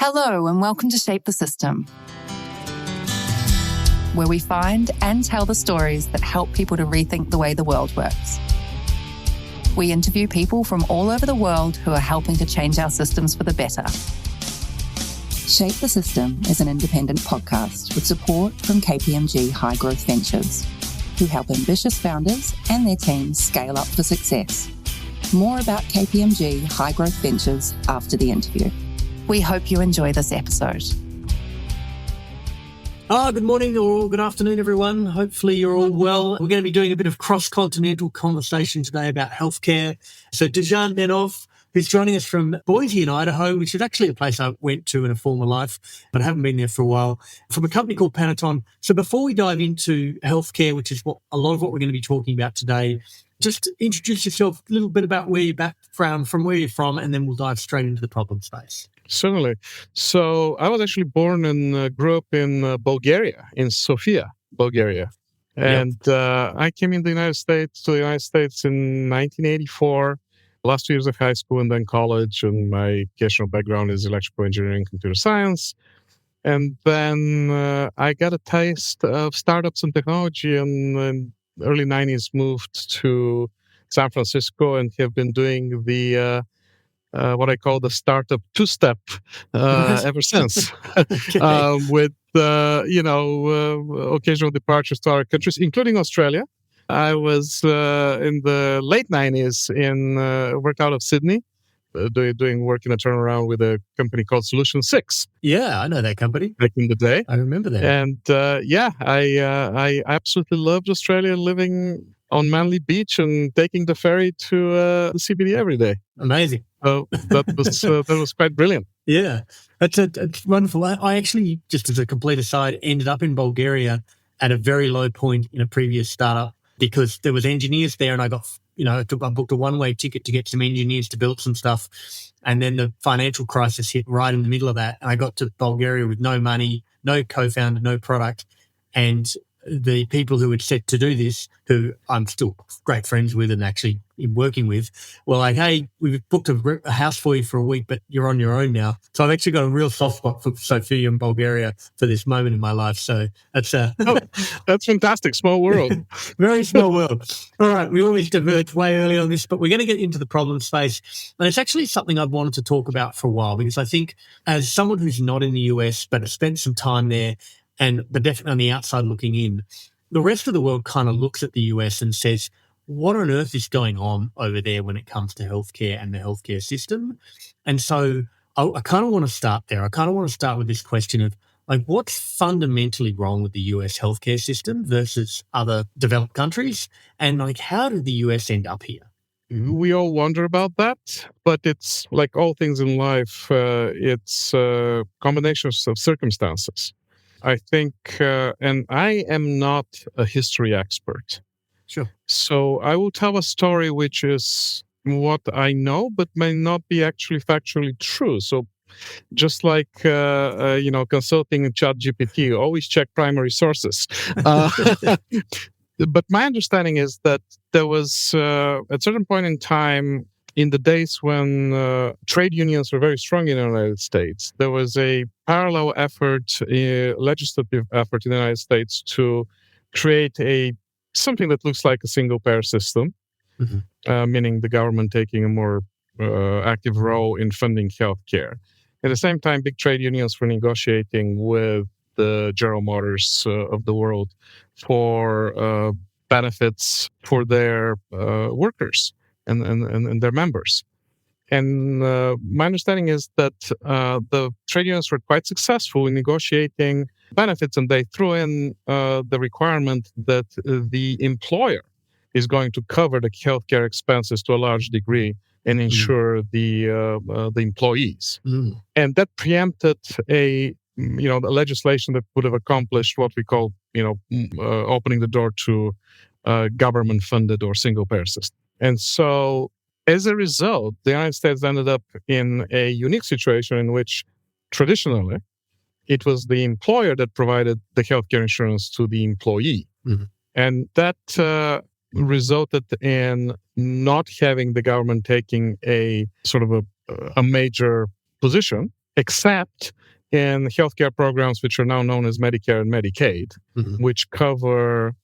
Hello and welcome to Shape the System, where we find and tell the stories that help people to rethink the way the world works. We interview people from all over the world who are helping to change our systems for the better. Shape the System is an independent podcast with support from KPMG High Growth Ventures, who help ambitious founders and their teams scale up for success. More about KPMG High Growth Ventures after the interview. We hope you enjoy this episode. Good morning or good afternoon, everyone. Hopefully you're all well. We're going to be doing a bit of cross-continental conversation today about healthcare. So Dejan Nenov, who's joining us from Boise in Idaho, which is actually a place I went to in a former life, but I haven't been there for a while, from a company called Panaton. So before we dive into healthcare, which is a lot of what we're going to be talking about today, just introduce yourself a little bit about where your background, from where you're from, and then we'll dive straight into the problem space. Certainly. So I was actually born and grew up in Bulgaria, in Sofia, Bulgaria. And I came to the United States in 1984, last 2 years of high school and then college. And my educational background is electrical engineering, computer science. And then I got a taste of startups and technology, and in the early 90s moved to San Francisco and have been doing the what I call the startup two-step ever since, with occasional departures to other countries, including Australia. I was in the late 90s worked out of Sydney, doing work in a turnaround with a company called Solution 6. Yeah, I know that company. Back in the day. I remember that. And I absolutely loved Australia, living on Manly Beach and taking the ferry to the CBD every day. Amazing. So that was quite brilliant. Yeah, that's wonderful. I actually, just as a complete aside, ended up in Bulgaria at a very low point in a previous startup because there was engineers there, and I got, I booked a one-way ticket to get some engineers to build some stuff, and then the financial crisis hit right in the middle of that, and I got to Bulgaria with no money, no co-founder, no product, and the people who had set to do this, who I'm still great friends with and actually working with, were like, hey, we've booked a house for you for a week, but you're on your own now. So I've actually got a real soft spot for Sofia and Bulgaria for this moment in my life. So that's that's fantastic. Small world. Very small world. All right, we always diverge way early on this, but we're going to get into the problem space. And it's actually something I've wanted to talk about for a while, because I think as someone who's not in the US but has spent some time there, but definitely on the outside looking in, the rest of the world kind of looks at the US and says, what on earth is going on over there when it comes to healthcare and the healthcare system? And so I kind of want to start there. I kind of want to start with this question of, like, what's fundamentally wrong with the US healthcare system versus other developed countries? And, like, how did the US end up here? We all wonder about that, but it's like all things in life, it's combinations of circumstances. I think, and I am not a history expert. Sure. So I will tell a story which is what I know, but may not be actually factually true. So just like, consulting ChatGPT, always check primary sources. But my understanding is that there was, at a certain point in time, in the days when trade unions were very strong in the United States, there was a parallel effort, a legislative effort in the United States to create something that looks like a single-payer system, meaning the government taking a more active role in funding healthcare. At the same time, big trade unions were negotiating with the General Motors of the world for benefits for their workers and their members. And my understanding is that the trade unions were quite successful in negotiating benefits, and they threw in the requirement that the employer is going to cover the healthcare expenses to a large degree and ensure the employees. And that preempted the legislation that would have accomplished what we call, opening the door to government-funded or single-payer system. And so, as a result, the United States ended up in a unique situation in which, traditionally, it was the employer that provided the healthcare insurance to the employee. And that resulted in not having the government taking a sort of a major position except in healthcare programs which are now known as Medicare and Medicaid, which cover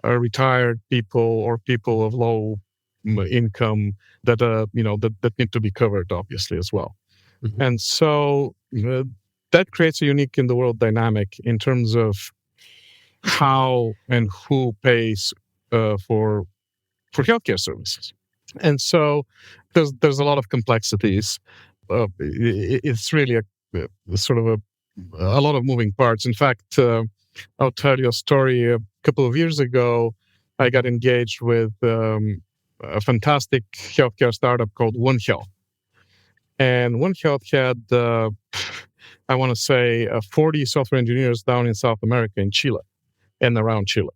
retired people or people of low income that that need to be covered, obviously, as well. And so that creates a unique in the world dynamic in terms of how and who pays for healthcare services. And so there's a lot of complexities. It's really a sort of a lot of moving parts. In fact, I'll tell you a story. A couple of years ago, I got engaged with a fantastic healthcare startup called One Health. And One Health had, I want to say, 40 software engineers down in South America, in Chile and around Chile.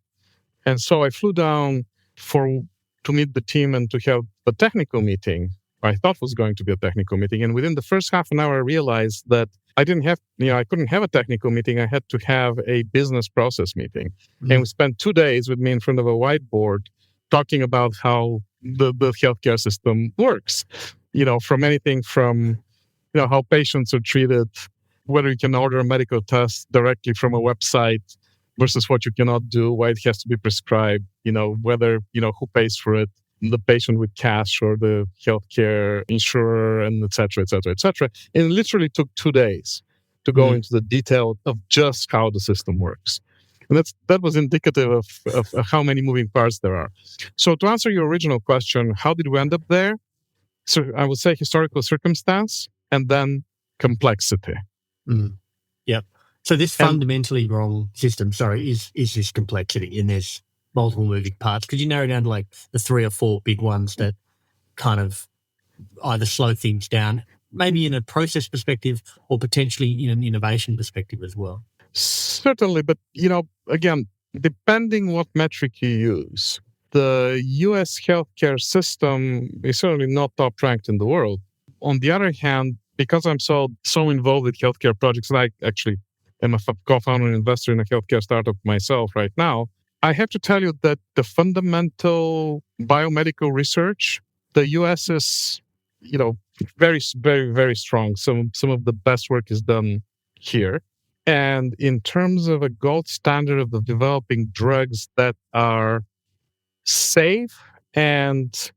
And so I flew down to meet the team and to have a technical meeting. I thought was going to be a technical meeting. And within the first half an hour, I realized that I couldn't have a technical meeting. I had to have a business process meeting. And we spent 2 days with me in front of a whiteboard talking about how the healthcare system works. From anything from, how patients are treated, whether you can order a medical test directly from a website versus what you cannot do, why it has to be prescribed, whether, who pays for it, the patient with cash or the healthcare insurer, and et cetera, et cetera, et cetera. And it literally took 2 days to go into the detail of just how the system works. And that was indicative of how many moving parts there are. So to answer your original question, how did we end up there? So I would say historical circumstance and then complexity. Yep. So this fundamentally wrong system, is this complexity, and there's multiple moving parts. Could you narrow down to the 3 or 4 big ones that kind of either slow things down, maybe in a process perspective or potentially in an innovation perspective as well? Certainly, but again, depending what metric you use, the U.S. healthcare system is certainly not top ranked in the world. On the other hand, because I'm so involved with healthcare projects, and I actually am a co-founder and investor in a healthcare startup myself right now, I have to tell you that the fundamental biomedical research, the U.S. is, very, very, very strong. Some of the best work is done here. And in terms of a gold standard of the developing drugs that are safe and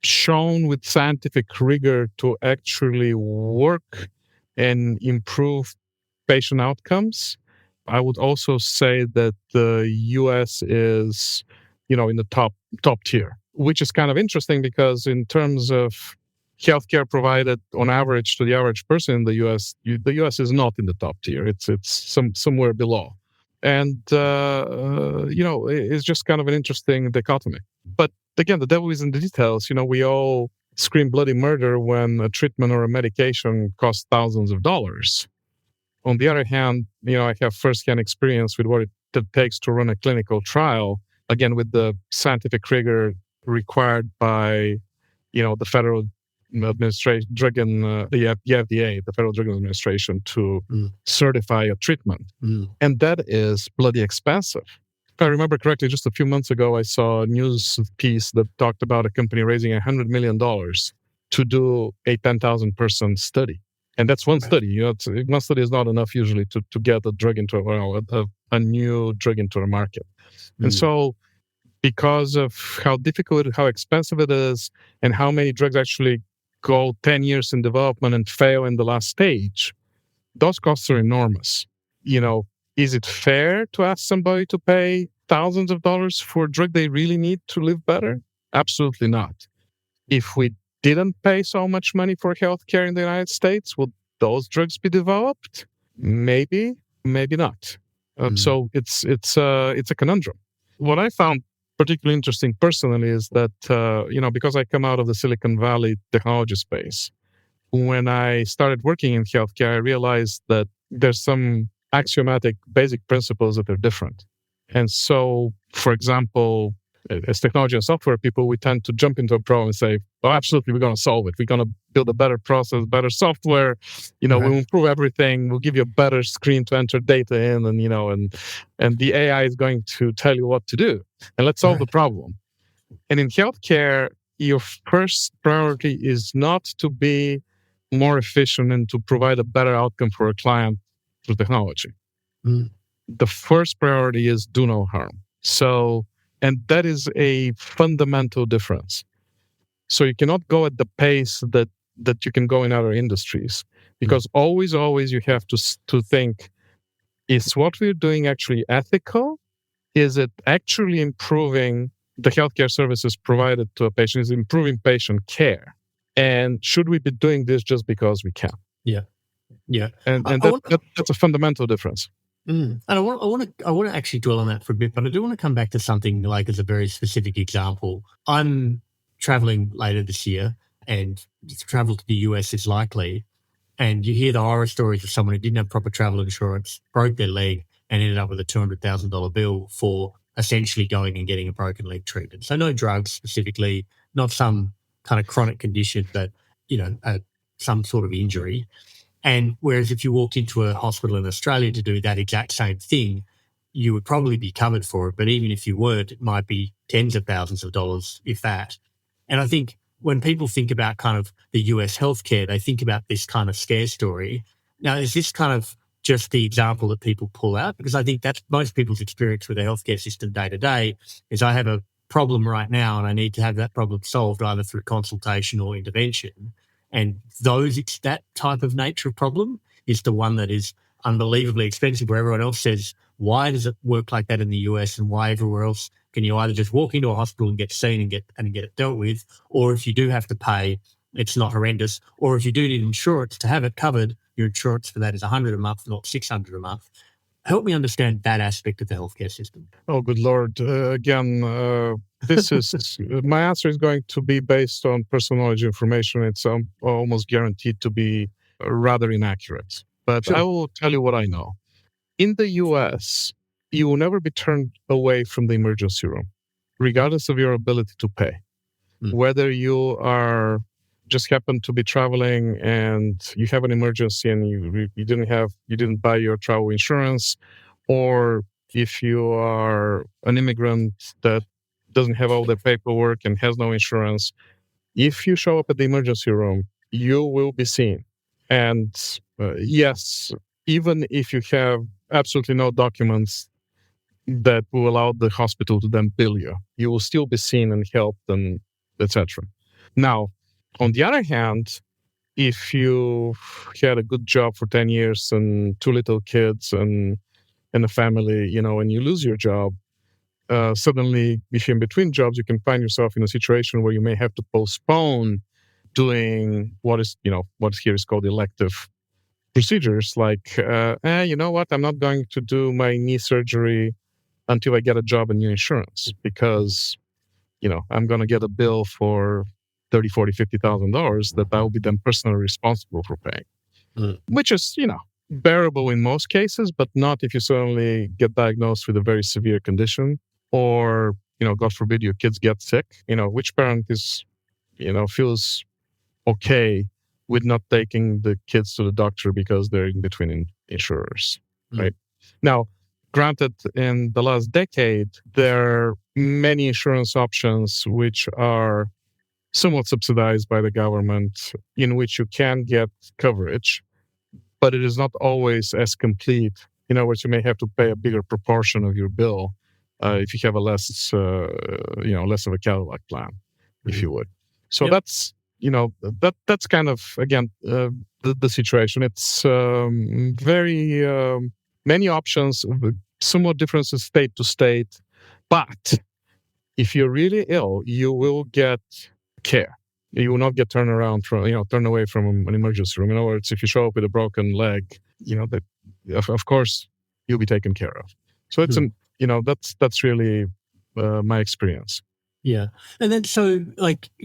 shown with scientific rigor to actually work and improve patient outcomes, I would also say that the U.S. is, in the top tier, which is kind of interesting because in terms of healthcare provided on average to the average person in the U.S., the U.S. is not in the top tier. It's somewhere below. And, it's just kind of an interesting dichotomy. But again, the devil is in the details. We all scream bloody murder when a treatment or a medication costs thousands of dollars. On the other hand, I have firsthand experience with what it takes to run a clinical trial, again, with the scientific rigor required by, the Federal Administration, the FDA, the Federal Drug Administration, to certify a treatment. And that is bloody expensive. If I remember correctly, just a few months ago, I saw a news piece that talked about a company raising $100 million to do a 10,000-person study. And that's one study. One study is not enough usually to get a drug into a new drug into the market. And so because of how difficult, how expensive it is, and how many drugs actually go 10 years in development and fail in the last stage, those costs are enormous. Is it fair to ask somebody to pay thousands of dollars for a drug they really need to live better? Absolutely not. If we didn't pay so much money for healthcare in the United States, would those drugs be developed? Maybe, maybe not. So it's a conundrum. What I found particularly interesting personally is that because I come out of the Silicon Valley technology space, when I started working in healthcare, I realized that there's some axiomatic basic principles that are different. And so, for example, as technology and software people, we tend to jump into a problem and say, "Oh, absolutely, we're going to solve it. We're going to build a better process, better software. We'll improve everything. We'll give you a better screen to enter data in, and the AI is going to tell you what to do. And let's solve the problem." And in healthcare, your first priority is not to be more efficient and to provide a better outcome for a client through technology. Mm. The first priority is do no harm. So, and that is a fundamental difference. So you cannot go at the pace that you can go in other industries, because always you have to think, is what we're doing actually ethical? Is it actually improving the healthcare services provided to a patient? Is it improving patient care? And should we be doing this just because we can? Yeah. And that's a fundamental difference. And I want to actually dwell on that for a bit, but I do want to come back to something like as a very specific example. I'm traveling later this year, and travel to the US is likely. And you hear the horror stories of someone who didn't have proper travel insurance, broke their leg, and ended up with a $200,000 bill for essentially going and getting a broken leg treatment. So no drugs specifically, not some kind of chronic condition, but some sort of injury. And whereas if you walked into a hospital in Australia to do that exact same thing, you would probably be covered for it. But even if you weren't, it might be tens of thousands of dollars, if that. And I think when people think about kind of the US healthcare, they think about this kind of scare story. Now, is this kind of just the example that people pull out? Because I think that's most people's experience with the healthcare system day to day is I have a problem right now and I need to have that problem solved either through consultation or intervention. And that type of nature of problem is the one that is unbelievably expensive, where everyone else says, why does it work like that in the US, and why everywhere else can you either just walk into a hospital and get seen and get it dealt with, or if you do have to pay, it's not horrendous, or if you do need insurance to have it covered, your insurance for that is $100 a month, not $600 a month. Help me understand that aspect of the healthcare system. Oh, good Lord. This is my answer is going to be based on personal knowledge information. It's almost guaranteed to be rather inaccurate. But Sure. I will tell you what I know. In the US, you will never be turned away from the emergency room, regardless of your ability to pay. Whether you are just happen to be traveling and you have an emergency and you didn't buy your travel insurance, or if you are an immigrant that doesn't have all the paperwork and has no insurance, if you show up at the emergency room, you will be seen. And yes, even if you have absolutely no documents that will allow the hospital to then bill you, you will still be seen and helped and etc. Now, on the other hand, if you had a good job for 10 years and 2 little kids and a family, and you lose your job, suddenly, if you're in between jobs, you can find yourself in a situation where you may have to postpone doing what here is called elective procedures, like, you know what, I'm not going to do my knee surgery until I get a job and new insurance, because, I'm going to get a bill for $30,000, $40,000, $50,000 that I will be then personally responsible for paying, which is, bearable in most cases, but not if you suddenly get diagnosed with a very severe condition, or, God forbid, your kids get sick. Which parent is, feels okay with not taking the kids to the doctor because they're in between insurers, right? Now, granted, in the last decade, there are many insurance options which are somewhat subsidized by the government, in which you can get coverage, but it is not always as complete. Where you may have to pay a bigger proportion of your bill if you have a less of a Cadillac plan, if you would. So that's that's kind of, again, the situation. It's very many options, somewhat different state to state, but if you're really ill, you will get care. You will not get turned away from an emergency room. In other words, if you show up with a broken leg, that of course you'll be taken care of. So it's that's really my experience. Yeah, and then so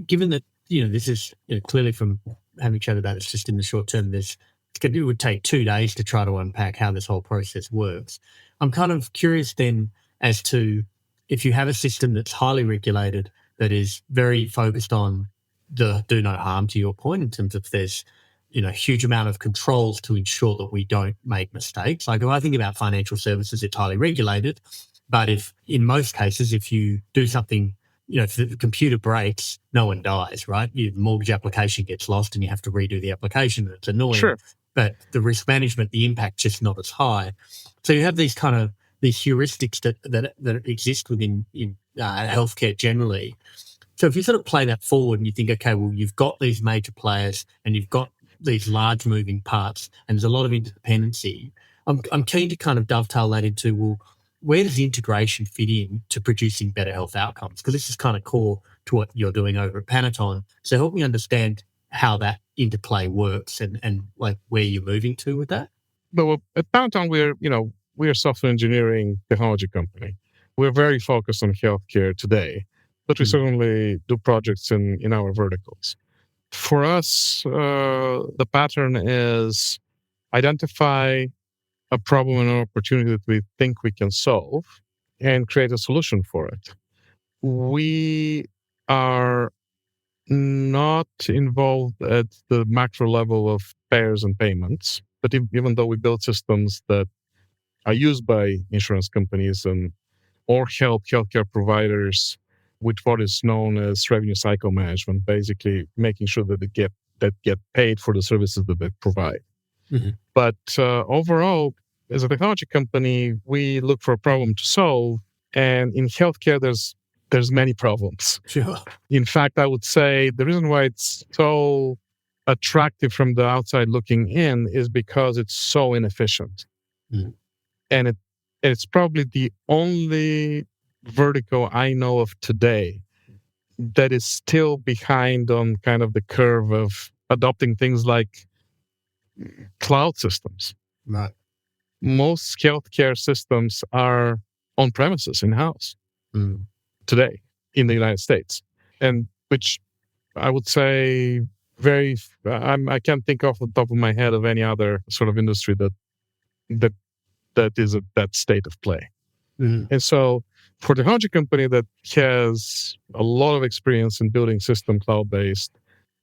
given that this is clearly from having chatted about it's just in the short term, it would take 2 days to try to unpack how this whole process works. I'm kind of curious then as to if you have a system that's highly regulated, that is very focused on the do no harm, to your point, in terms of there's a huge amount of controls to ensure that we don't make mistakes. Like if I think about financial services, it's highly regulated, but if in most cases, if you do something if the computer breaks, no one dies, right? Your mortgage application gets lost and you have to redo the application. It's annoying. Sure. But the risk management, the impact's just not as high. So you have these heuristics that exist within healthcare generally. So if you sort of play that forward and you think, okay, well, you've got these major players and you've got these large moving parts and there's a lot of interdependency, I'm keen to kind of dovetail that into, well, where does the integration fit in to producing better health outcomes? Because this is kind of core to what you're doing over at Panaton. So help me understand how that interplay works and like where you're moving to with that. Well, at Panaton, we're a software engineering technology company. We're very focused on healthcare today, but we certainly do projects in our verticals. For us, the pattern is identify a problem and an opportunity that we think we can solve and create a solution for it. We are not involved at the macro level of payers and payments, but even though we build systems that are used by insurance companies or help healthcare providers with what is known as revenue cycle management, basically making sure that they get paid for the services that they provide. Mm-hmm. But overall, as a technology company, we look for a problem to solve, and in healthcare, there's many problems. Sure. In fact, I would say the reason why it's so attractive from the outside looking in is because it's so inefficient. Mm. And it's probably the only vertical I know of today that is still behind on kind of the curve of adopting things like cloud systems. Right. Most healthcare systems are on premises in-house today in the United States, and which I would say I can't think off the top of my head of any other sort of industry that is at that state of play. Mm-hmm. And so for a technology company that has a lot of experience in building system cloud-based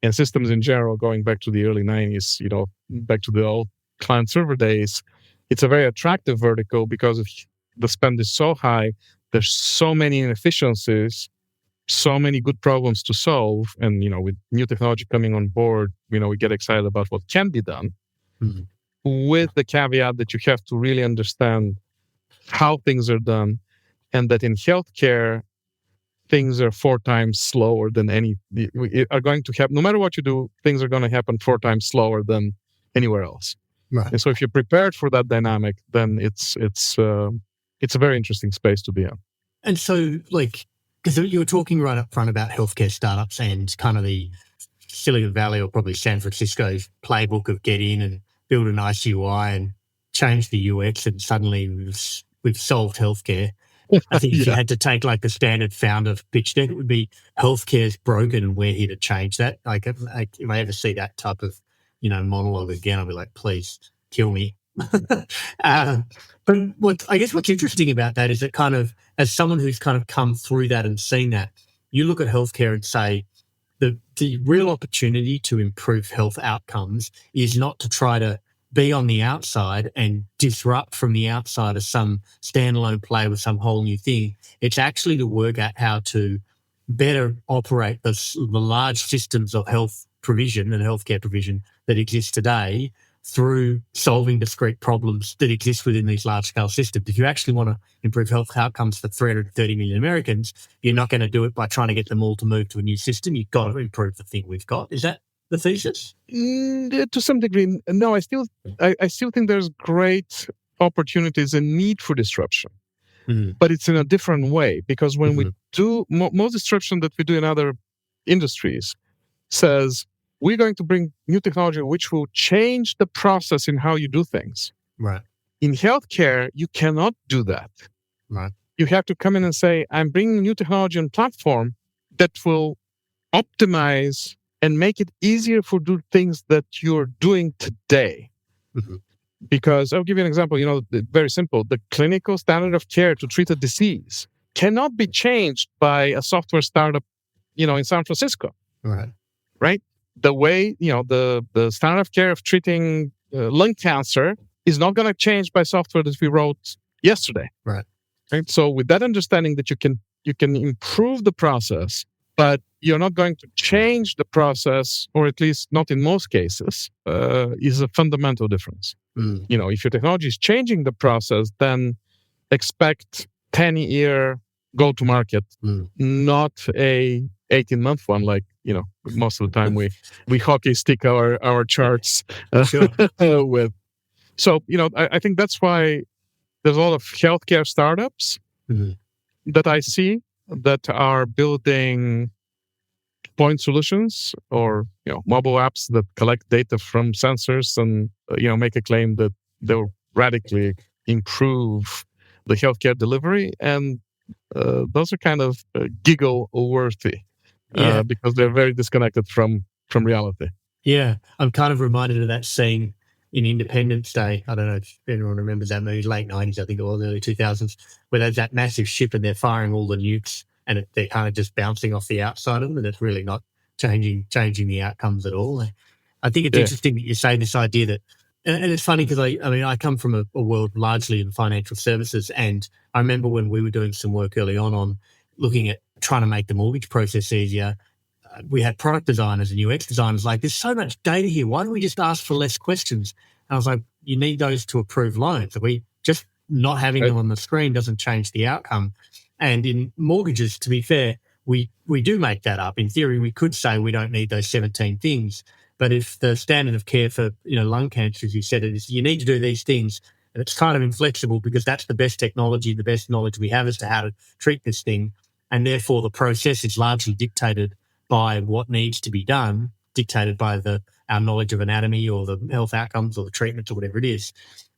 and systems in general, going back to the early 90s, back to the old client server days, it's a very attractive vertical because the spend is so high. There's so many inefficiencies, so many good problems to solve. And, with new technology coming on board, we get excited about what can be done with the caveat that you have to really understand how things are done, and that in healthcare, things are 4 times slower than are going to happen. No matter what you do, things are going to happen 4 times slower than anywhere else. Right. And so if you're prepared for that dynamic, then it's a very interesting space to be in. And so, because you were talking right up front about healthcare startups and kind of the Silicon Valley or probably San Francisco's playbook of get in and build a nice UI and change the UX, and suddenly we've solved healthcare. I think if you had to take the standard founder pitch deck, it would be healthcare's broken and we're here to change that. If I ever see that type of monologue again, I'll be like, please kill me. But what's interesting about that is that kind of, as someone who's kind of come through that and seen that, you look at healthcare and say the real opportunity to improve health outcomes is not to try to be on the outside and disrupt from the outside as some standalone play with some whole new thing. It's actually to work out how to better operate the large systems of health provision and healthcare provision that exist today through solving discrete problems that exist within these large-scale systems. If you actually want to improve health outcomes for 330 million Americans, you're not going to do it by trying to get them all to move to a new system. You've got to improve the thing we've got. Is that the thesis? To some degree, no. I still think there's great opportunities and need for disruption, but it's in a different way. Because when we do most disruption that we do in other industries, says we're going to bring new technology which will change the process in how you do things. Right. In healthcare, you cannot do that. Right. You have to come in and say, I'm bringing a new technology and platform that will optimize and make it easier for do things that you're doing today. Mm-hmm. Because I'll give you an example, very simple. The clinical standard of care to treat a disease cannot be changed by a software startup, in San Francisco. Right. Right? The way, the standard of care of treating lung cancer is not going to change by software that we wrote yesterday. Right. So with that understanding that you can you can improve the process, but you're not going to change the process, or at least not in most cases, is a fundamental difference. If your technology is changing the process, then expect 10-year go-to-market, not a 18-month one, like, most of the time we hockey stick our charts with. So, I think that's why there's a lot of healthcare startups that I see that are building point solutions or, mobile apps that collect data from sensors and, make a claim that they'll radically improve the healthcare delivery. And those are kind of giggle worthy because they're very disconnected from reality. Yeah, I'm kind of reminded of that scene in Independence Day. I don't know if anyone remembers that movie, late 90s, I think it was, early 2000s, where there's that massive ship and they're firing all the nukes and they're kind of just bouncing off the outside of them, and it's really not changing the outcomes at all. I think it's interesting that you say this idea that, and it's funny because I come from a world largely in financial services, and I remember when we were doing some work early on looking at trying to make the mortgage process easier, we had product designers and UX designers like, there's so much data here. Why don't we just ask for less questions? And I was like, you need those to approve loans. We just not having them on the screen doesn't change the outcome. And in mortgages, to be fair, we do make that up. In theory, we could say we don't need those 17 things. But if the standard of care for lung cancer, as you said, is you need to do these things, and it's kind of inflexible because that's the best technology, the best knowledge we have as to how to treat this thing. And therefore, the process is largely dictated by what needs to be done, dictated by our knowledge of anatomy or the health outcomes or the treatments or whatever it is.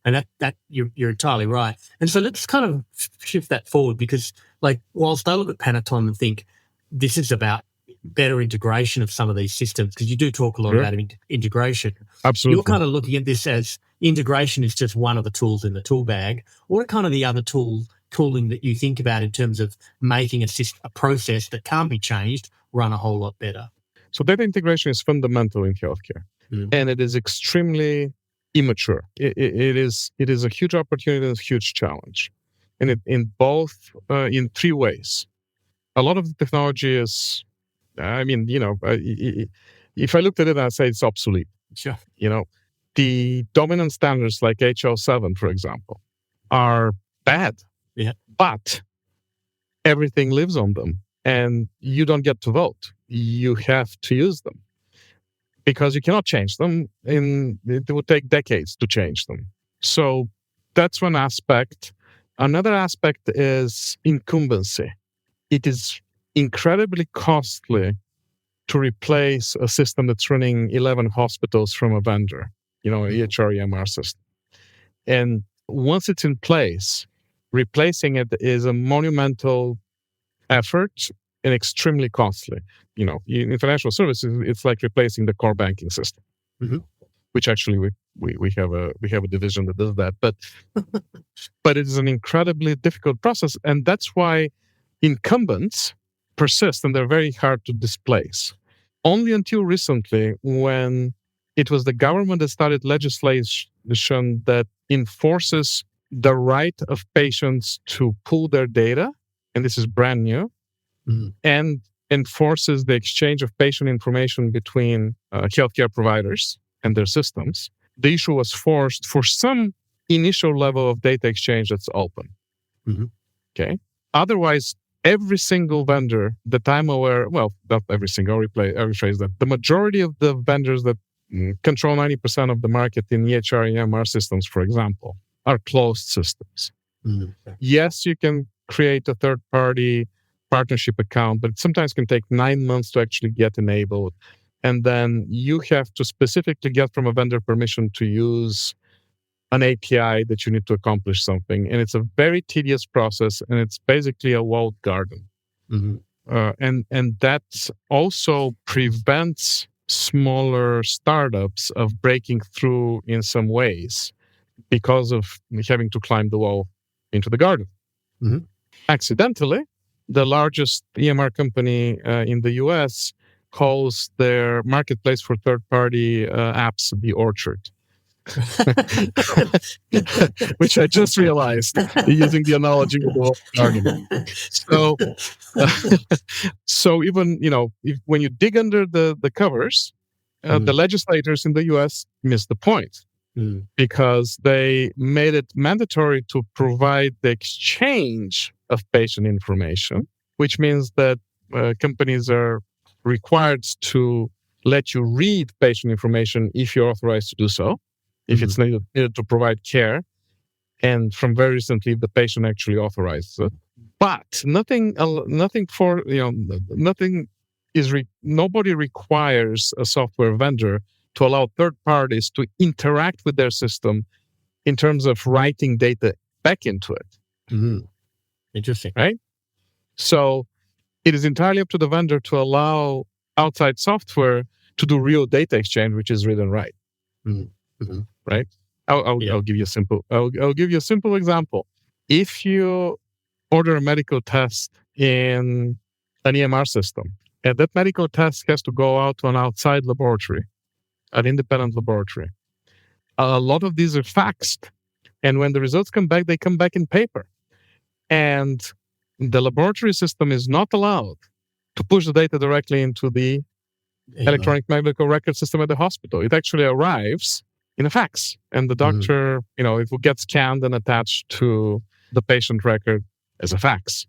And that you're entirely right. And so let's kind of shift that forward because, like, whilst I look at Panaton and think this is about better integration of some of these systems, because you do talk a lot about integration. Absolutely. You're kind of looking at this as integration is just one of the tools in the tool bag. What are kind of the other tooling that you think about in terms of making a process that can't be changed run a whole lot better? So data integration is fundamental in healthcare, and it is extremely immature. It is a huge opportunity and a huge challenge, and in in three ways. A lot of the technology is, if I looked at it, I'd say it's obsolete. Sure. The dominant standards like HL7, for example, are bad. Yeah. But everything lives on them. And you don't get to vote. You have to use them because you cannot change them. It would take decades to change them. So that's one aspect. Another aspect is incumbency. It is incredibly costly to replace a system that's running 11 hospitals from a vendor, EHR, EMR system. And once it's in place, replacing it is a monumental effort and extremely costly. In financial services, it's like replacing the core banking system, which actually we have a division that does that. But but it is an incredibly difficult process, and that's why incumbents persist, and they're very hard to displace. Only until recently, when it was the government that started legislation that enforces the right of patients to pool their data, and this is brand new, and enforces the exchange of patient information between healthcare providers and their systems. The issue was forced for some initial level of data exchange that's open. Okay. Otherwise, every single vendor that I'm aware, well, not every single, I'll rephrase that. The majority of the vendors that control 90% of the market in EHR and EMR systems, for example, are closed systems. Yes, you can create a third-party partnership account, but it sometimes can take 9 months to actually get enabled. And then you have to specifically get from a vendor permission to use an API that you need to accomplish something. And it's a very tedious process, and it's basically a walled garden. And that also prevents smaller startups of breaking through in some ways because of having to climb the wall into the garden. Accidentally, the largest EMR company in the US calls their marketplace for third-party apps the Orchard. which I just realized using the analogy with the whole argument. So, so even when you dig under the covers, the legislators in the U.S. missed the point because they made it mandatory to provide the exchange of patient information, which means that companies are required to let you read patient information if you're authorized to do so, if it's needed to provide care, and from very recently, the patient actually authorizes it. But nobody requires a software vendor to allow third parties to interact with their system in terms of writing data back into it. Interesting. Right? So it is entirely up to the vendor to allow outside software to do real data exchange, which is read and write. Right? I'll give you a simple. I'll give you a simple example. If you order a medical test in an EMR system, and that medical test has to go out to an outside laboratory, an independent laboratory, a lot of these are faxed, and when the results come back, they come back in paper, and the laboratory system is not allowed to push the data directly into the electronic medical record system at the hospital. It actually arrives in a fax, and the doctor, it will get scanned and attached to the patient record as a fax,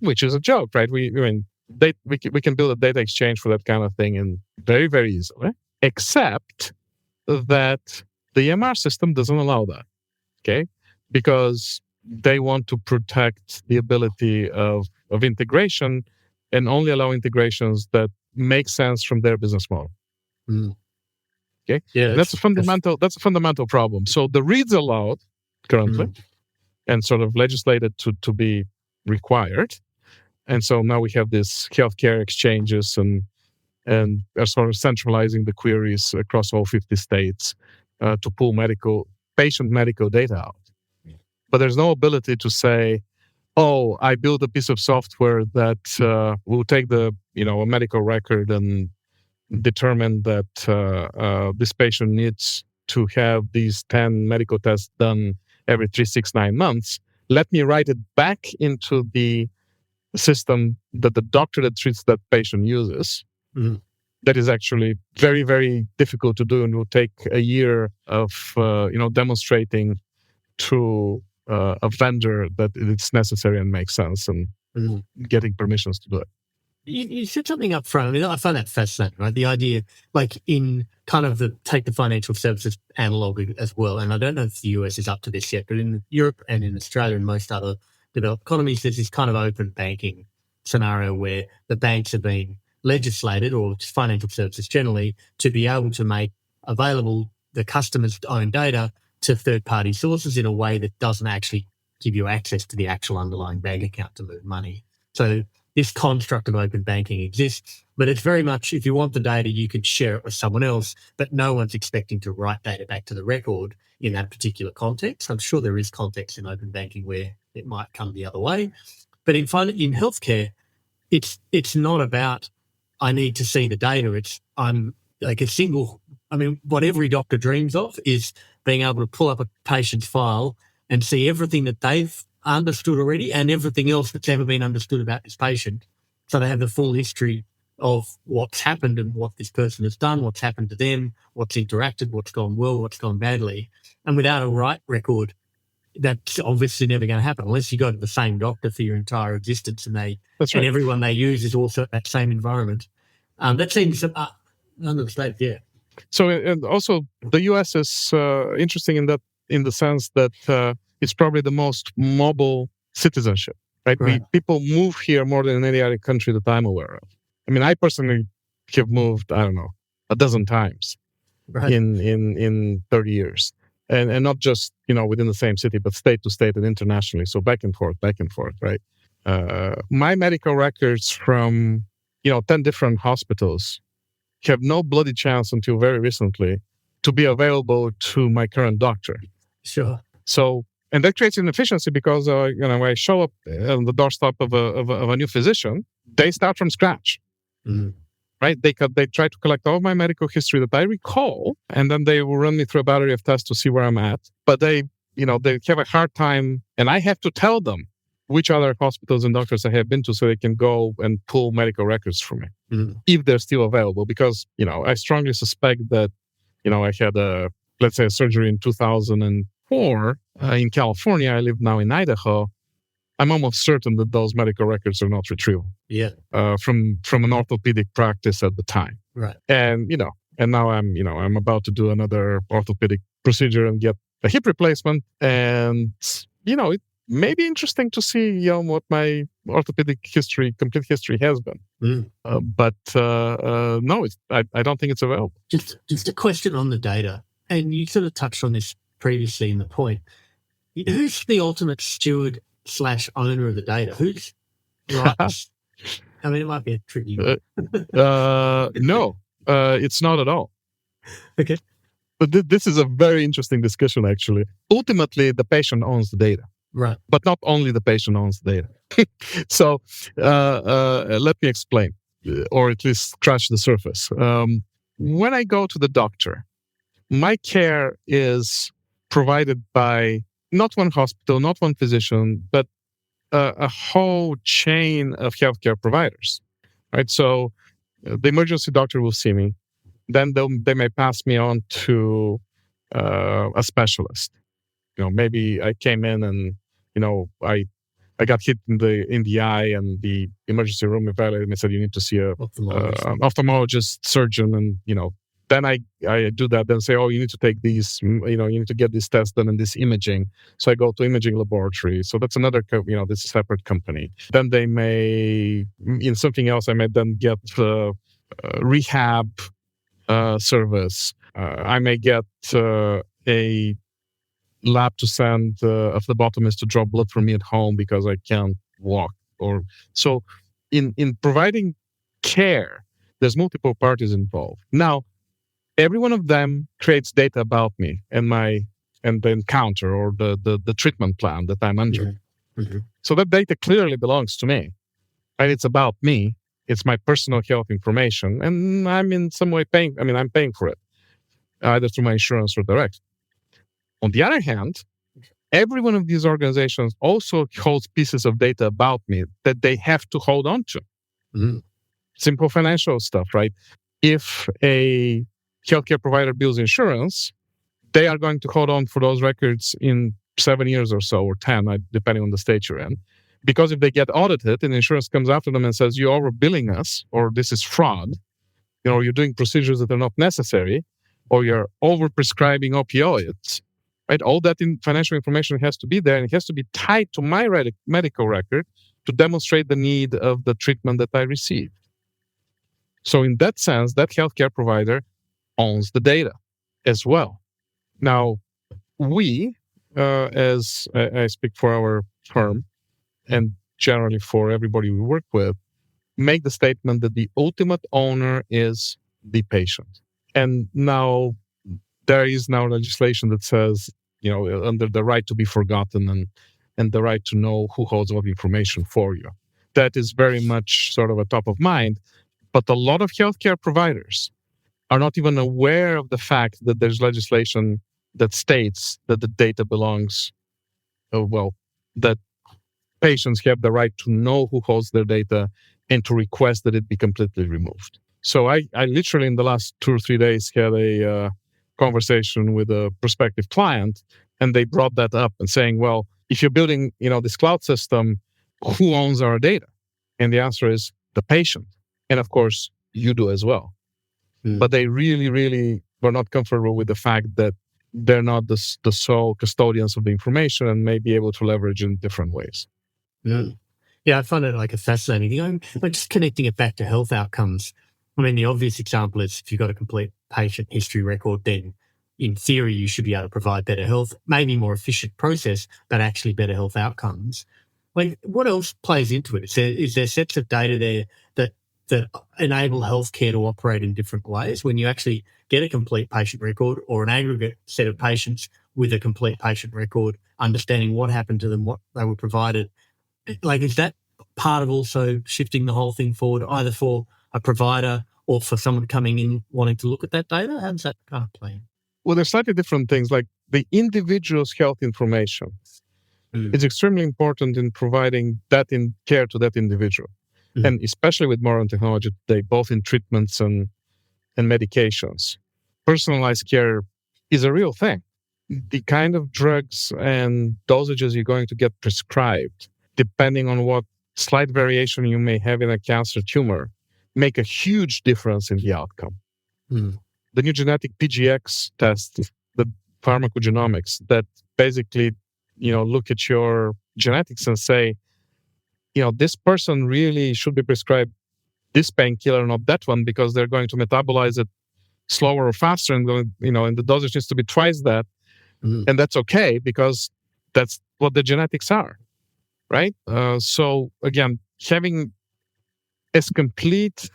which is a joke, right? We can build a data exchange for that kind of thing and very, very easily, except that the EMR system doesn't allow that, okay? Because they want to protect the ability of integration and only allow integrations that make sense from their business model. Okay, that's a fundamental problem. So the reads allowed currently, and sort of legislated to be required, and so now we have these healthcare exchanges and are sort of centralizing the queries across all 50 states to pull patient medical data out. But there's no ability to say, oh, I built a piece of software that will take a medical record and determine that this patient needs to have these 10 medical tests done every 3, 6, 9 months. Let me write it back into the system that the doctor that treats that patient uses. That is actually very, very difficult to do, and will take a year of demonstrating to a vendor that it's necessary and makes sense, and getting permissions to do it. You said something up front. I mean, I find that fascinating, right? The idea, like in kind of take the financial services analog as well. And I don't know if the US is up to this yet, but in Europe and in Australia and most other developed economies, there's this kind of open banking scenario where the banks have been legislated, or financial services generally, to be able to make available the customer's own data to third-party sources in a way that doesn't actually give you access to the actual underlying bank account to move money. So this construct of open banking exists, but it's very much, if you want the data, you could share it with someone else, but no one's expecting to write data back to the record in that particular context. I'm sure there is context in open banking where it might come the other way. But in healthcare, it's not about, I need to see the data. I'm like what every doctor dreams of is being able to pull up a patient's file and see everything that they've understood already and everything else that's ever been understood about this patient. So they have the full history of what's happened and what this person has done, what's happened to them, what's interacted, what's gone well, what's gone badly. And without a right record, that's obviously never going to happen unless you go to the same doctor for your entire existence and and everyone they use is also that same environment. That seems understated, yeah. So, and also the US is interesting in the sense that it's probably the most mobile citizenship, right? People move here more than any other country that I'm aware of. I mean, I personally have moved, I don't know, a dozen times in 30 years. And not just, within the same city, but state to state and internationally. So back and forth, right? My medical records from, 10 different hospitals have no bloody chance until very recently to be available to my current doctor. Sure. So, and that creates inefficiency because, when I show up on the doorstep of a new physician, they start from scratch. right? They try to collect all my medical history that I recall, and then they will run me through a battery of tests to see where I'm at. But they have a hard time, and I have to tell them which other hospitals and doctors I have been to so they can go and pull medical records from me, if they're still available. Because, I strongly suspect that, I had let's say a surgery in 2004 in California. I live now in Idaho. I'm almost certain that those medical records are not retrievable. Yeah. From an orthopedic practice at the time. Right. And, and now I'm about to do another orthopedic procedure and get a hip replacement. And, it may be interesting to see, what my orthopedic complete history has been. But no, I don't think it's available. Just a question on the data. And you sort of touched on this previously in the point. Who's the ultimate steward / owner of the data? Who's right? I mean, it might be a tricky one. No, it's not at all. Okay. But this is a very interesting discussion, actually. Ultimately, the patient owns the data. Right. But not only the patient owns the data. So let me explain, or at least scratch the surface. When I go to the doctor, my care is provided by not one hospital, not one physician, but a whole chain of healthcare providers, right? So the emergency doctor will see me. Then they may pass me on to a specialist. Maybe I came in and, I got hit in the eye, and the emergency room evaluated me and said, you need to see an ophthalmologist, surgeon, and, then I do that, then say, oh, you need to take these, you need to get this test done and this imaging. So I go to imaging laboratory. So that's another, this separate company. Then they may, in something else, I may then get rehab service. I may get a lab to send a phlebotomist to draw blood from me at home because I can't walk. So in providing care, there's multiple parties involved. Now, every one of them creates data about me and the encounter or the treatment plan that I'm under. Mm-hmm. So that data clearly belongs to me. And it's about me. It's my personal health information. And I'm in some way I'm paying for it, either through my insurance or direct. On the other hand, every one of these organizations also holds pieces of data about me that they have to hold on to. Mm-hmm. Simple financial stuff, right? If a healthcare provider bills insurance, they are going to hold on for those records in 7 years or so, or 10, depending on the state you're in. Because if they get audited and insurance comes after them and says, you're overbilling us, or this is fraud, you're doing procedures that are not necessary, or you're overprescribing opioids, right? All that financial information has to be there, and it has to be tied to my medical record to demonstrate the need of the treatment that I received. So in that sense, that healthcare provider owns the data as well. Now, we, as I speak for our firm, and generally for everybody we work with, make the statement that the ultimate owner is the patient. And now there is now legislation that says, under the right to be forgotten and the right to know who holds what information for you. That is very much sort of a top of mind. But a lot of healthcare providers are not even aware of the fact that there's legislation that states that the data belongs, that patients have the right to know who holds their data and to request that it be completely removed. So I literally in the last 2 or 3 days had a conversation with a prospective client, and they brought that up and saying, well, if you're building, this cloud system, who owns our data? And the answer is the patient. And of course, you do as well. But they really, really were not comfortable with the fact that they're not the sole custodians of the information and may be able to leverage in different ways. Yeah, I find it like a fascinating thing. Like just connecting it back to health outcomes. I mean, the obvious example is if you've got a complete patient history record, then in theory, you should be able to provide better health, maybe more efficient process, but actually better health outcomes. Like, what else plays into it? Is there sets of data there that enable healthcare to operate in different ways when you actually get a complete patient record or an aggregate set of patients with a complete patient record, understanding what happened to them, what they were provided? Like, is that part of also shifting the whole thing forward, either for a provider or for someone coming in wanting to look at that data? How does that kind of play? Well, there's slightly different things, like the individual's health information. It's extremely important in providing that in care to that individual. And especially with modern technology today, both in treatments and medications. Personalized care is a real thing. The kind of drugs and dosages you're going to get prescribed, depending on what slight variation you may have in a cancer tumor, make a huge difference in the outcome. The new genetic PGX test, the pharmacogenomics, that basically, look at your genetics and say, this person really should be prescribed this painkiller, not that one, because they're going to metabolize it slower or faster, and and the dosage needs to be twice that. And that's okay, because that's what the genetics are, right? So again, having as complete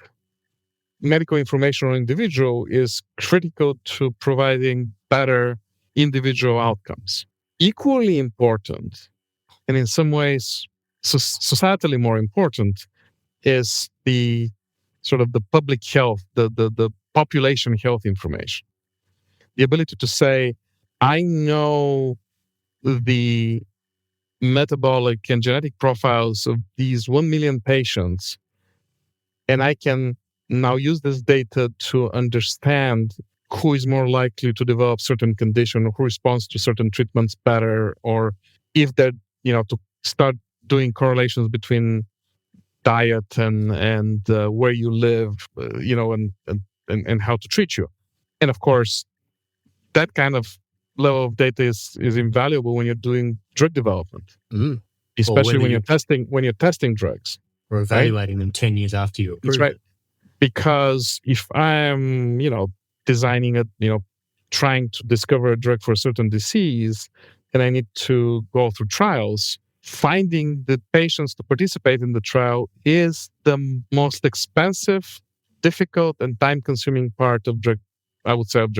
medical information on an individual is critical to providing better individual outcomes. Equally important, and in some ways societally more important, is the sort of the public health, the population health information. The ability to say, I know the metabolic and genetic profiles of these 1 million patients, and I can now use this data to understand who is more likely to develop certain condition, or who responds to certain treatments better, or if they're, to start doing correlations between diet and where you live, and how to treat you. And of course, that kind of level of data is invaluable when you're doing drug development, especially when you're testing drugs or evaluating them 10 years after you approve. That's right. Because if I'm, designing trying to discover a drug for a certain disease, and I need to go through trials, finding the patients to participate in the trial is the most expensive, difficult, and time-consuming part of drug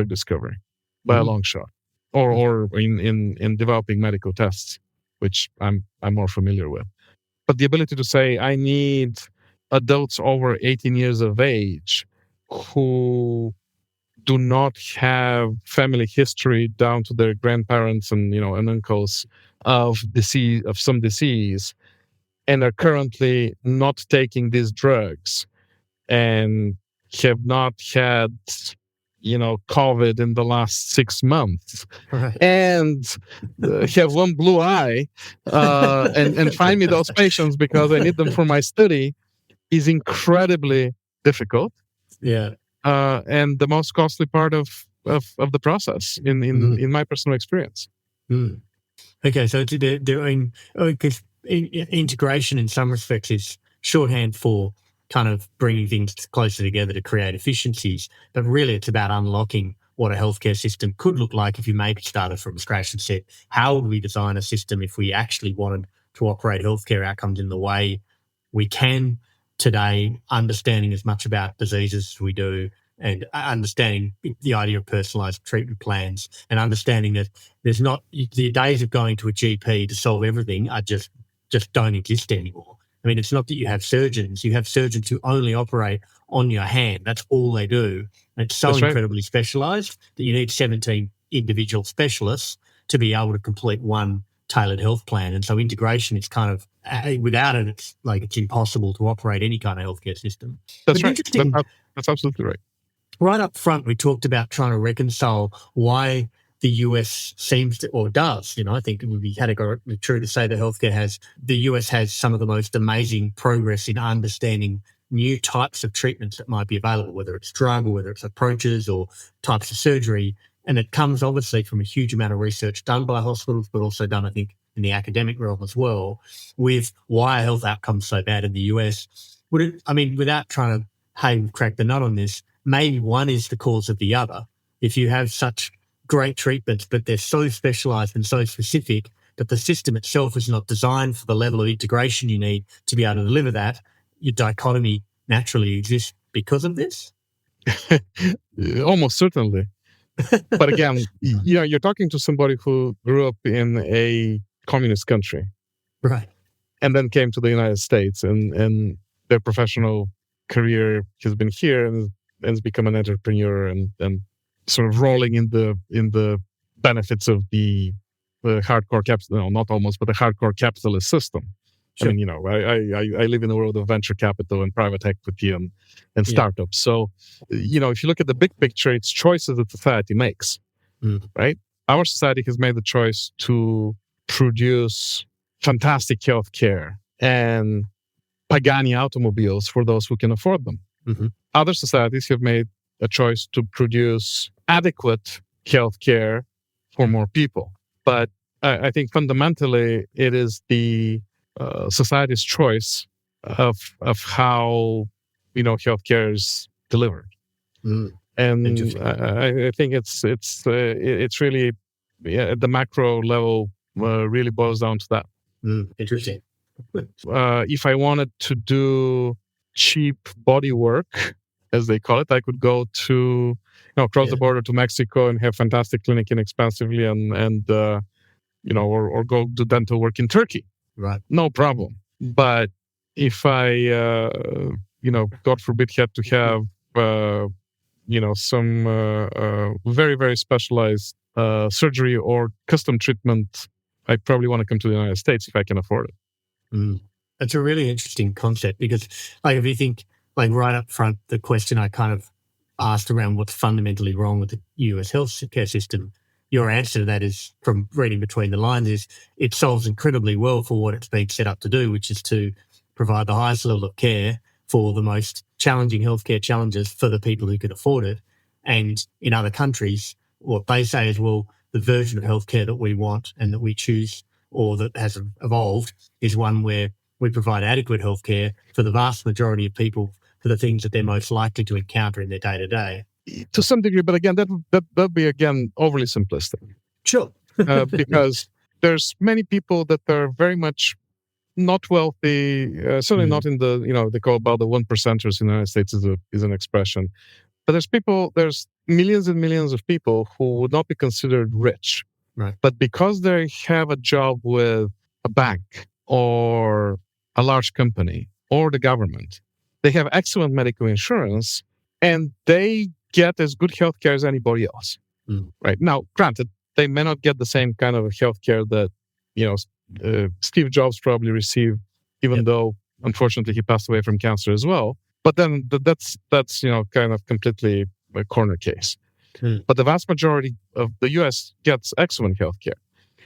discovery by a long shot, or in developing medical tests, which I'm more familiar with. But the ability to say, I need adults over 18 years of age who do not have family history down to their grandparents and and uncles of some disease, and are currently not taking these drugs, and have not had COVID in the last 6 months, Right. and have one blue eye, and find me those patients because I need them for my study, is incredibly difficult. Yeah. And the most costly part of the process in my personal experience. Okay, so because integration in some respects is shorthand for kind of bringing things closer together to create efficiencies, but really it's about unlocking what a healthcare system could look like if you maybe started from scratch and said, how would we design a system if we actually wanted to operate healthcare outcomes in the way we can today, understanding as much about diseases as we do, and understanding the idea of personalised treatment plans, and understanding that there's not the days of going to a GP to solve everything are just don't exist anymore. I mean, it's not that you have surgeons who only operate on your hand. That's all they do. And it's so incredibly specialised that you need 17 individual specialists to be able to complete one tailored health plan. And so integration is kind of, without it, it's impossible to operate any kind of healthcare system. That's right. That's absolutely right. Right up front, we talked about trying to reconcile why the US seems to, or does, I think it would be categorically true to say that the US has some of the most amazing progress in understanding new types of treatments that might be available, whether it's drug or whether it's approaches or types of surgery. And it comes obviously from a huge amount of research done by hospitals, but also done, I think, in the academic realm as well, with why are health outcomes so bad in the US. Without trying to, crack the nut on this, maybe one is the cause of the other. If you have such great treatments, but they're so specialised and so specific that the system itself is not designed for the level of integration you need to be able to deliver that, your dichotomy naturally exists because of this? Almost certainly. But again, you're talking to somebody who grew up in a communist country. Right. And then came to the United States, and their professional career has been here, and and become an entrepreneur and sort of rolling in the benefits of the hardcore capital, no, not almost, but the hardcore capitalist system. Sure. I mean, I live in the world of venture capital and private equity and startups. So, if you look at the big picture, it's choices that society makes, right? Our society has made the choice to produce fantastic healthcare and Pagani automobiles for those who can afford them. Mm-hmm. Other societies have made a choice to produce adequate healthcare for more people. But I think fundamentally it is the society's choice of how healthcare is delivered, and I think it's really at the macro level really boils down to that. Interesting. If I wanted to do cheap body work, as they call it, I could go to cross the border to Mexico and have fantastic clinic inexpensively, and or go do dental work in Turkey. Right. No problem. But if I, God forbid, had to have, some very, very specialized surgery or custom treatment, I probably want to come to the United States if I can afford it. That's a really interesting concept because, if you think, right up front, the question I kind of asked around what's fundamentally wrong with the US healthcare system, your answer to that is, from reading between the lines, is it solves incredibly well for what it's been set up to do, which is to provide the highest level of care for the most challenging healthcare challenges for the people who can afford it. And in other countries, what they say is, well, the version of healthcare that we want and that we choose or that has evolved is one where we provide adequate healthcare for the vast majority of people for the things that they're most likely to encounter in their day-to-day. To some degree, but again, that'd be again overly simplistic. Sure, because there's many people that are very much not wealthy. Certainly not in the they call about the 1%ers in the United States is an expression. But there's millions and millions of people who would not be considered rich, right? But because they have a job with a bank or a large company or the government, they have excellent medical insurance and they get as good healthcare as anybody else. Right now, granted, they may not get the same kind of healthcare that Steve Jobs probably received, even though unfortunately he passed away from cancer as well. But then that's kind of completely a corner case. But the vast majority of the U.S. gets excellent healthcare.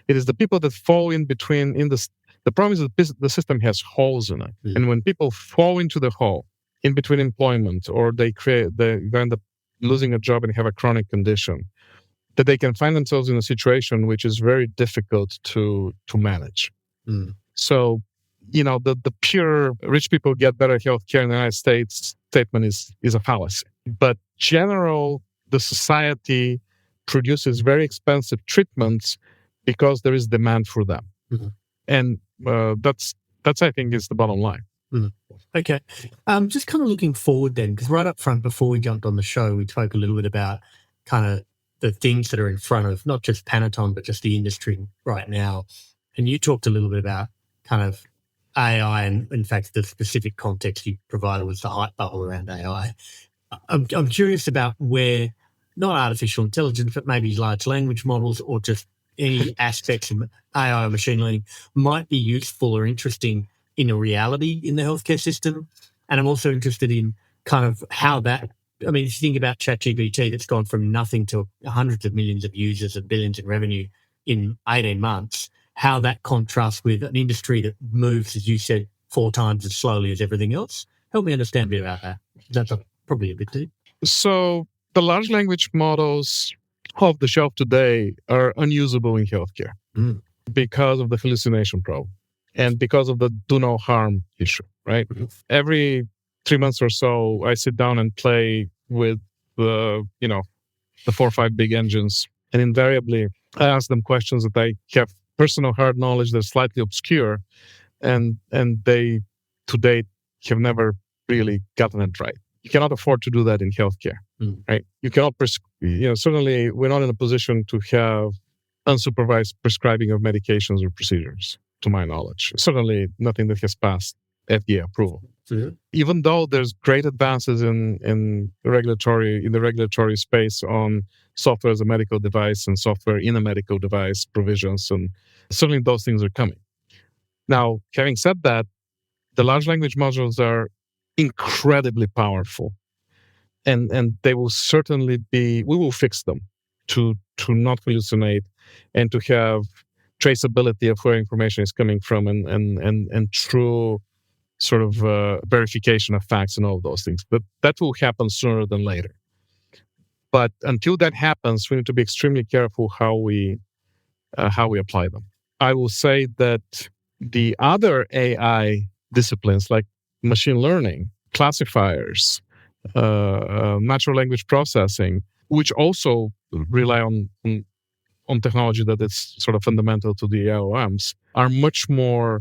It is the people that fall in between. The problem is that the system has holes in it, and when people fall into the hole in between employment, or they end up losing a job and have a chronic condition, that they can find themselves in a situation which is very difficult to manage. So, the pure rich people get better healthcare in the United States statement is a fallacy. But the society produces very expensive treatments because there is demand for them. And that's I think is the bottom line. Okay. Just kind of looking forward then, because right up front, before we jumped on the show, we spoke a little bit about kind of the things that are in front of not just Panaton, but just the industry right now. And you talked a little bit about kind of AI, and in fact, the specific context you provided was the hype bubble around AI. I'm curious about where, not artificial intelligence, but maybe large language models or just any aspects of AI or machine learning might be useful or interesting in a reality in the healthcare system. And I'm also interested in kind of how that, if you think about ChatGPT, that's gone from nothing to hundreds of millions of users and billions in revenue in 18 months, how that contrasts with an industry that moves, as you said, 4 times as slowly as everything else. Help me understand a bit about that. That's probably a bit deep. So the large language models off the shelf today are unusable in healthcare because of the hallucination problem and because of the do no harm issue, right? Every 3 months or so, I sit down and play with the 4 or 5 big engines, and invariably I ask them questions that I have personal hard knowledge that's slightly obscure, and they to date have never really gotten it right. You cannot afford to do that in healthcare, right? You cannot certainly we're not in a position to have unsupervised prescribing of medications or procedures, to my knowledge. Certainly nothing that has passed FDA approval. Even though there's great advances in the regulatory space on software as a medical device and software in a medical device provisions, and certainly those things are coming. Now, having said that, the large language models are incredibly powerful, and they will certainly we will fix them to not hallucinate and to have traceability of where information is coming from and true sort of verification of facts and all of those things. But that will happen sooner than later. But until that happens, we need to be extremely careful how we apply them. I will say that the other AI disciplines like machine learning, classifiers, natural language processing, which also rely on technology that is sort of fundamental to the LLMs, are much more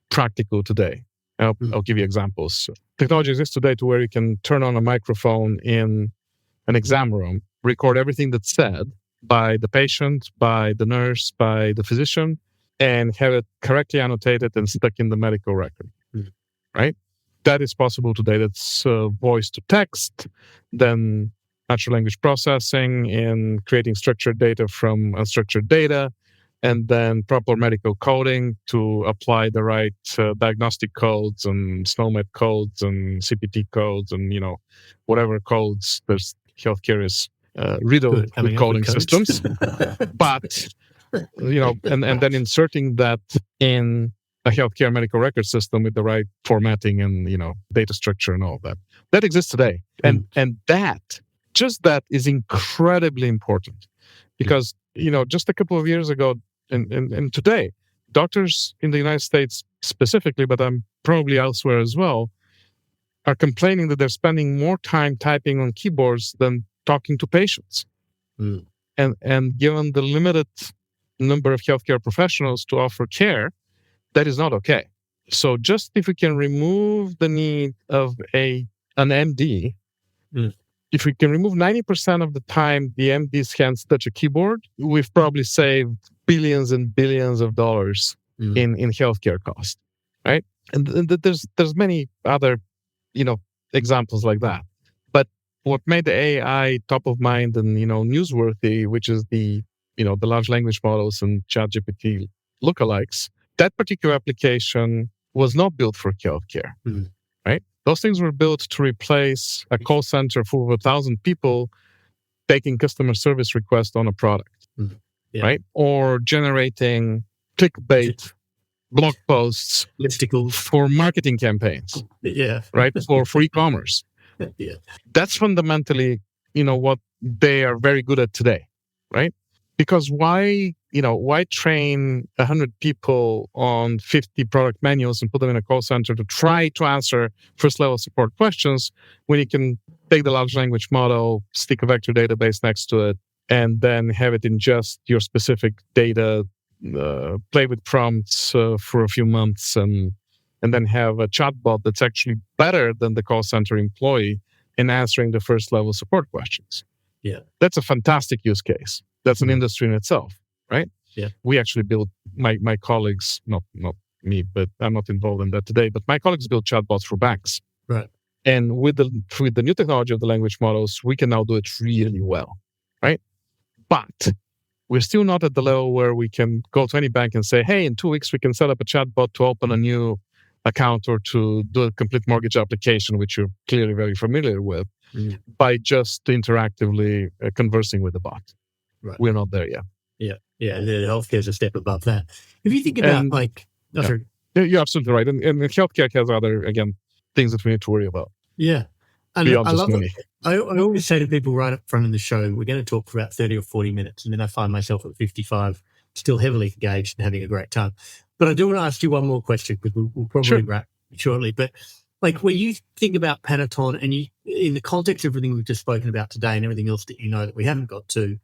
practical today. I'll give you examples. Technology exists today to where you can turn on a microphone in an exam room, record everything that's said by the patient, by the nurse, by the physician, and have it correctly annotated and stuck in the medical record, right? That is possible today. That's voice to text, then natural language processing and creating structured data from unstructured data, and then proper medical coding to apply the right diagnostic codes and SNOMED codes and CPT codes and, whatever codes. There's healthcare is riddled with coding systems. But, and then inserting that in a healthcare medical record system with the right formatting and, data structure and all of that. That exists today. And that is incredibly important because, just a couple of years ago, and today, doctors in the United States specifically, but I'm probably elsewhere as well, are complaining that they're spending more time typing on keyboards than talking to patients. And given the limited number of healthcare professionals to offer care, that is not okay. So just if we can remove the need of an MD, if we can remove 90% of the time the MD's hands touch a keyboard, we've probably saved billions and billions of dollars in healthcare costs, right? And there's many other, examples like that. But what made the AI top of mind and, newsworthy, which is the large language models and ChatGPT lookalikes, that particular application was not built for healthcare, right? Those things were built to replace a call center full of 1,000 people taking customer service requests on a product, right? Or generating clickbait blog posts, listicles for marketing campaigns, right? For e-commerce. That's fundamentally, what they are very good at today, right? Because why train 100 people on 50 product manuals and put them in a call center to try to answer first level support questions when you can take the large language model, stick a vector database next to it, and then have it ingest your specific data, play with prompts for a few months, and then have a chatbot that's actually better than the call center employee in answering the first level support questions. That's a fantastic use case. That's an industry in itself, right? We actually built, my colleagues, not me, but I'm not involved in that today, but my colleagues build chatbots for banks. Right. And with the new technology of the language models, we can now do it really well, right? But we're still not at the level where we can go to any bank and say, hey, in 2 weeks, we can set up a chatbot to open a new account or to do a complete mortgage application, which you're clearly very familiar with, by just interactively conversing with the bot. Right. We're not there yet. Yeah. The healthcare is a step above that. If you think about you're absolutely right. And healthcare has other, again, things that we need to worry about. Yeah. And beyond I just love money. I always say to people right up front in the show, we're going to talk for about 30 or 40 minutes. And then I find myself at 55 still heavily engaged and having a great time. But I do want to ask you one more question because we'll probably wrap shortly. But when you think about Panaton and you, in the context of everything we've just spoken about today and everything else that that we haven't got to,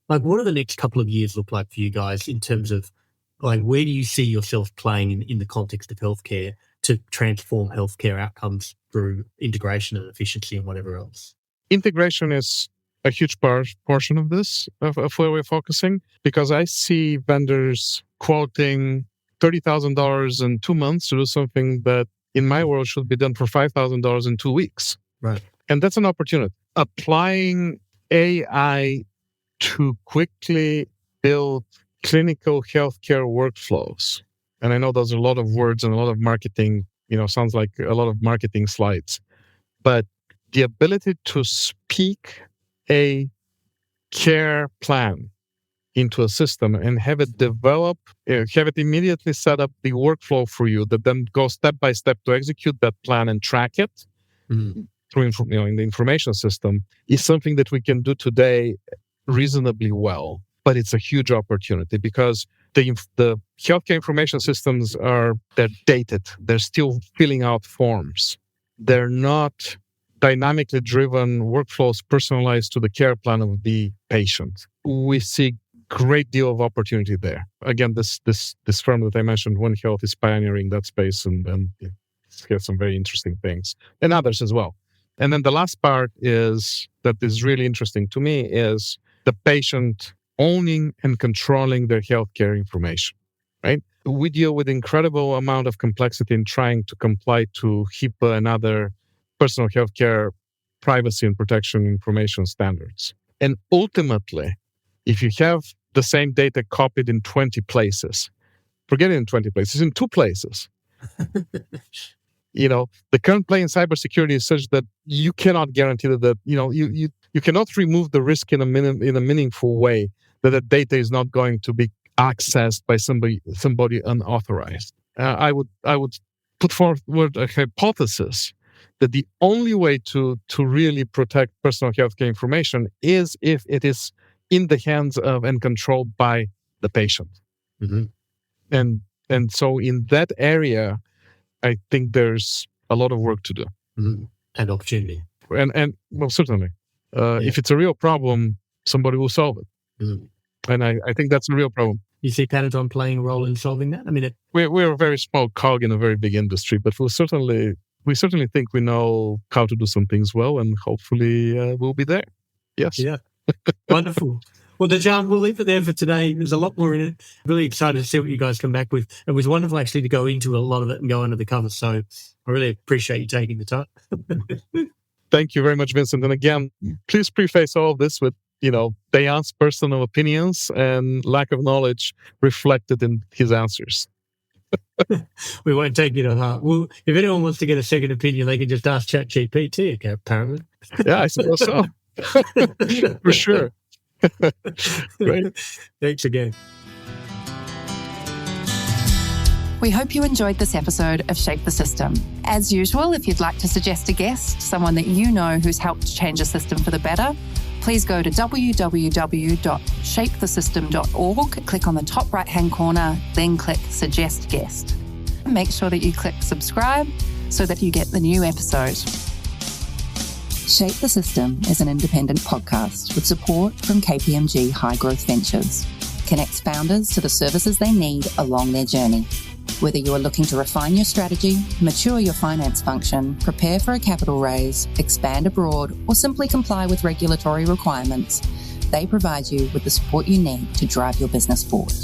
what do the next couple of years look like for you guys in terms of where do you see yourself playing in the context of healthcare to transform healthcare outcomes through integration and efficiency and whatever else? Integration is a huge portion of this, of where we're focusing, because I see vendors quoting $30,000 in 2 months to do something that in my world, should be done for $5,000 in 2 weeks. Right. And that's an opportunity. Applying AI to quickly build clinical healthcare workflows. And I know those are a lot of words and a lot of marketing, sounds like a lot of marketing slides. But the ability to speak a care plan into a system and have it develop, have it immediately set up the workflow for you that then goes step by step to execute that plan and track it through in the information system is something that we can do today reasonably well. But it's a huge opportunity because the healthcare information systems they're dated. They're still filling out forms. They're not dynamically driven workflows personalized to the care plan of the patient. We see great deal of opportunity there. Again, this firm that I mentioned, One Health, is pioneering that space and it has some very interesting things, and others as well. And then the last part that is really interesting to me is the patient owning and controlling their healthcare information, right? We deal with incredible amount of complexity in trying to comply to HIPAA and other personal healthcare privacy and protection information standards. And ultimately, if you have the same data copied in 20 places, forget it in 20 places, in 2 places. The current play in cybersecurity is such that you cannot guarantee that you cannot remove the risk in a meaningful way that the data is not going to be accessed by somebody unauthorized. I would put forward a hypothesis that the only way to really protect personal healthcare information is if it is in the hands of and controlled by the patient. Mm-hmm. And so in that area, I think there's a lot of work to do. Mm-hmm. And opportunity. And well, certainly. If it's a real problem, somebody will solve it. Mm-hmm. And I think that's a real problem. You see Panaton playing a role in solving that? I mean, we're a very small cog in a very big industry, but we certainly think we know how to do some things well, and hopefully we'll be there. Yes. Yeah. Wonderful. Well, Dejan, we'll leave it there for today. There's a lot more in it. Really excited to see what you guys come back with. It was wonderful actually to go into a lot of it and go under the cover. So I really appreciate you taking the time. Thank you very much, Vincent. And again, please preface all of this with, Dejan's personal opinions and lack of knowledge reflected in his answers. We won't take it on heart. Well, if anyone wants to get a second opinion, they can just ask ChatGPT, apparently. Yeah, I suppose so. For sure. Great. Thanks again. We hope you enjoyed this episode of Shape the System. As usual, if you'd like to suggest a guest, someone that you know who's helped change a system for the better, please go to www.shapethesystem.org, click on the top right-hand corner, then click Suggest Guest. Make sure that you click subscribe so that you get the new episode. Shape the System is an independent podcast with support from KPMG High Growth Ventures. Connects founders to the services they need along their journey. Whether you are looking to refine your strategy, mature your finance function, prepare for a capital raise, expand abroad, or simply comply with regulatory requirements, they provide you with the support you need to drive your business forward.